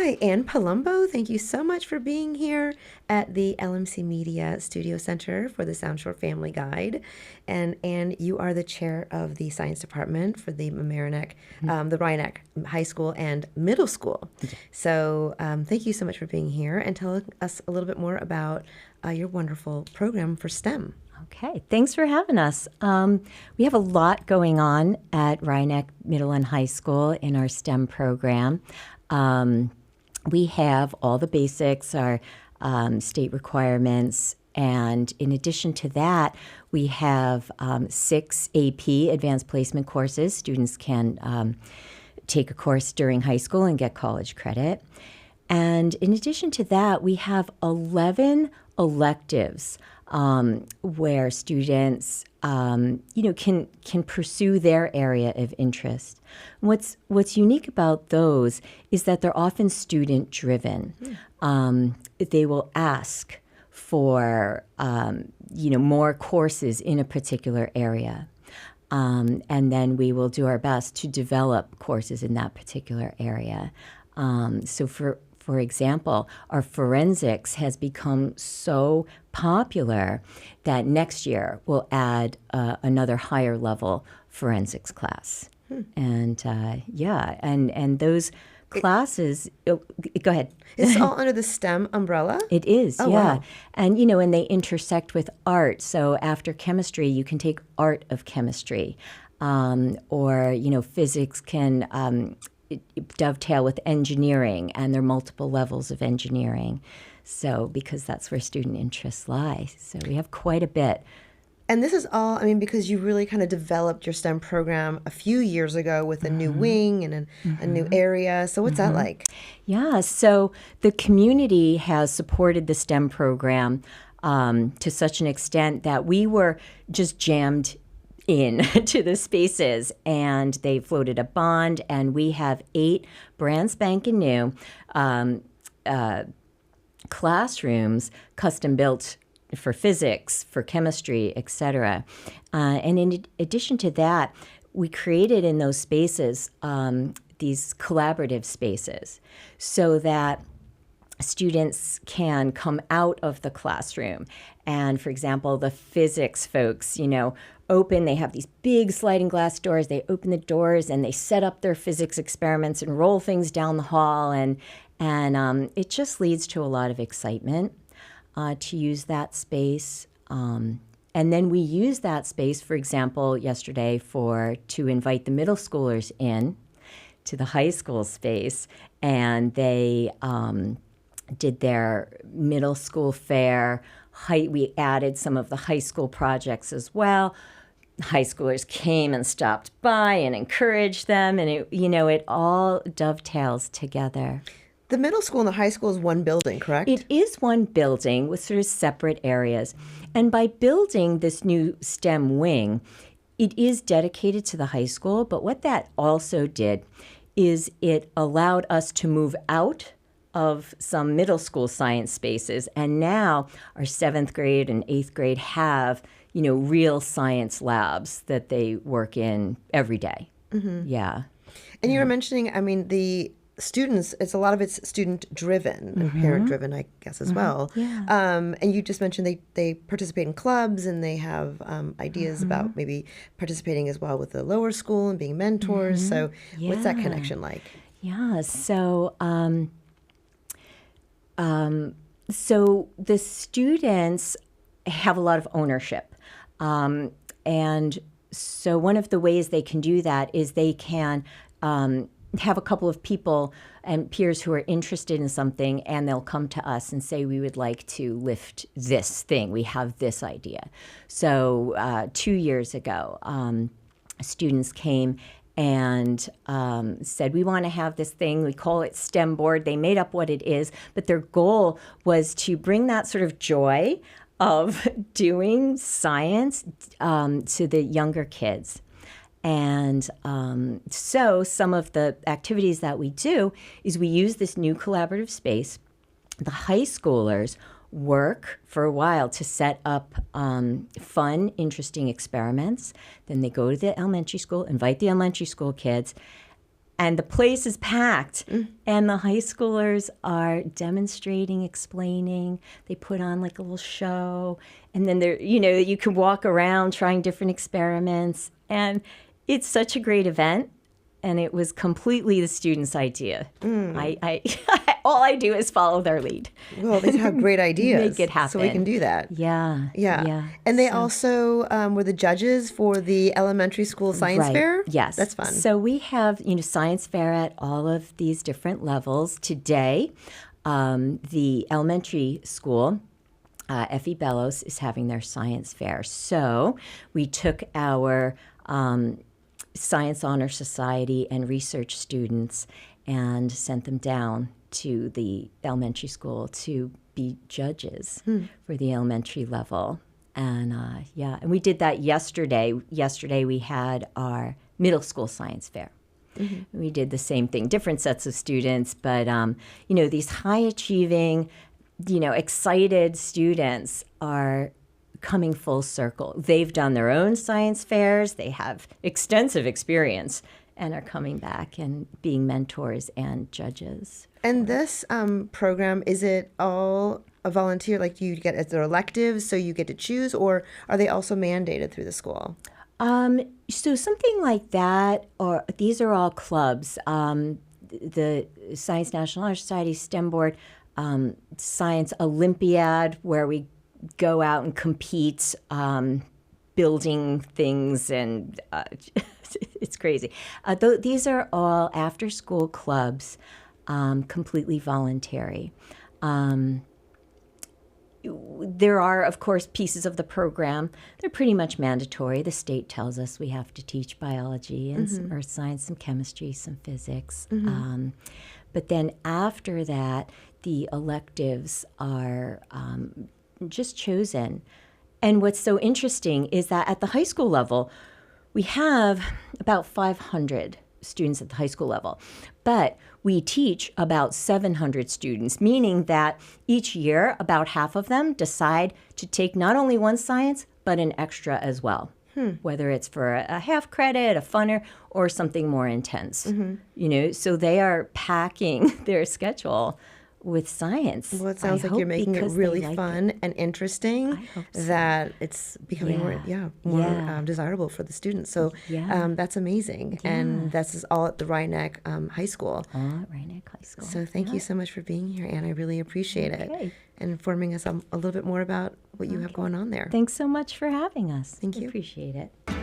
Hi, Ann Palumbo. Thank you so much for being here at the LMC Media Studio Center for the Sound Short Family Guide. And Ann, you are the chair of the science department for the the Rye Neck High School and Middle School. So thank you so much for being here and tell us a little bit more about your wonderful program for STEM. Okay, thanks for having us. We have a lot going on at Rye Neck Middle and High School in our STEM program. We have all the basics, our state requirements, and in addition to that, we have 6 AP advanced placement courses. Students can take a course during high school and get college credit. And in addition to that, we have 11 electives where students, can pursue their area of interest. What's unique about those is that they're often student driven. They will ask for, more courses in a particular area. And then we will do our best to develop courses in that particular area. So for example, our forensics has become so popular that next year we'll add another higher level forensics class. And those classes, go ahead. It's all under the STEM umbrella? It is, oh, yeah. Wow. And, and they intersect with art. So after chemistry, you can take art of chemistry. Physics can dovetail with engineering, and there are multiple levels of engineering. So because that's where student interests lie. So we have quite a bit. And this is all, because you really kind of developed your STEM program a few years ago with a new wing and a new area. So what's that like? Yeah, so the community has supported the STEM program to such an extent that we were just jammed in to the spaces, and they floated a bond, and we have 8 brand spanking new classrooms custom built for physics, for chemistry, etc. And in addition to that, we created in those spaces these collaborative spaces so that students can come out of the classroom. And for example, the physics folks, they have these big sliding glass doors. They open the doors and they set up their physics experiments and roll things down the hall. And it just leads to a lot of excitement to use that space. And then we use that space, for example, yesterday to invite the middle schoolers in to the high school space. And they did their middle school fair. We added some of the high school projects as well. High schoolers came and stopped by and encouraged them, and it all dovetails together. The middle school and the high school is one building, correct? It is one building with sort of separate areas. And by building this new STEM wing, it is dedicated to the high school, but what that also did is it allowed us to move out of some middle school science spaces, and now our 7th grade and 8th grade have real science labs that they work in every day. Yeah. And you were mentioning, the students, a lot of it's student driven and parent driven, I guess, as well. Yeah. And you just mentioned they participate in clubs, and they have ideas about maybe participating as well with the lower school and being mentors. So what's that connection like? Yeah. So the students have a lot of ownership. And so one of the ways they can do that is they can have a couple of people and peers who are interested in something, and they'll come to us and say, we would like to lift this thing. We have this idea. So 2 years ago, students came and said, we want to have this thing. We call it STEM board. They made up what it is, but their goal was to bring that sort of joy of doing science to the younger kids. And so some of the activities that we do is we use this new collaborative space. The high schoolers work for a while to set up fun, interesting experiments. Then they go to the elementary school, invite the elementary school kids, and the place is packed. And the high schoolers are demonstrating, explaining. They put on like a little show, and then you can walk around trying different experiments. And it's such a great event. And it was completely the students' idea. I all I do is follow their lead. Well, they have great ideas. Make it happen. So we can do that. Yeah. And they also were the judges for the elementary school science fair? Yes. That's fun. So we have, science fair at all of these different levels. Today, the elementary school, Effie Bellows, is having their science fair. So we took our Science Honor Society and research students and sent them down to the elementary school to be judges for the elementary level. And and we did that yesterday. Yesterday we had our middle school science fair. We did the same thing, different sets of students, but these high achieving, excited students are coming full circle. They've done their own science fairs. They have extensive experience and are coming back and being mentors and judges. And this program, is it all a volunteer? Like you get, is there electives, so you get to choose, or are they also mandated through the school? So something like that, or these are all clubs. The Science National Honor Society, STEM Board, Science Olympiad, where we go out and compete, building things, and it's crazy. These are all after-school clubs, completely voluntary. There are, of course, pieces of the program. They're pretty much mandatory. The state tells us we have to teach biology and some earth science, some chemistry, some physics. But then after that, the electives are just chosen. And what's so interesting is that at the high school level, we have about 500 students at the high school level, but we teach about 700 students, meaning that each year about half of them decide to take not only one science, but an extra as well, whether it's for a half credit, a funner, or something more intense. So they are packing their schedule with science. Well, it sounds like you're making it really fun and interesting. I hope so. That it's becoming more desirable for the students. So that's amazing. And this is all at the Rye Neck High School. All at Rye Neck High School. So thank you so much for being here, Anne. I really appreciate it. And informing us a little bit more about what you have going on there. Thanks so much for having us. Thank you. Appreciate it.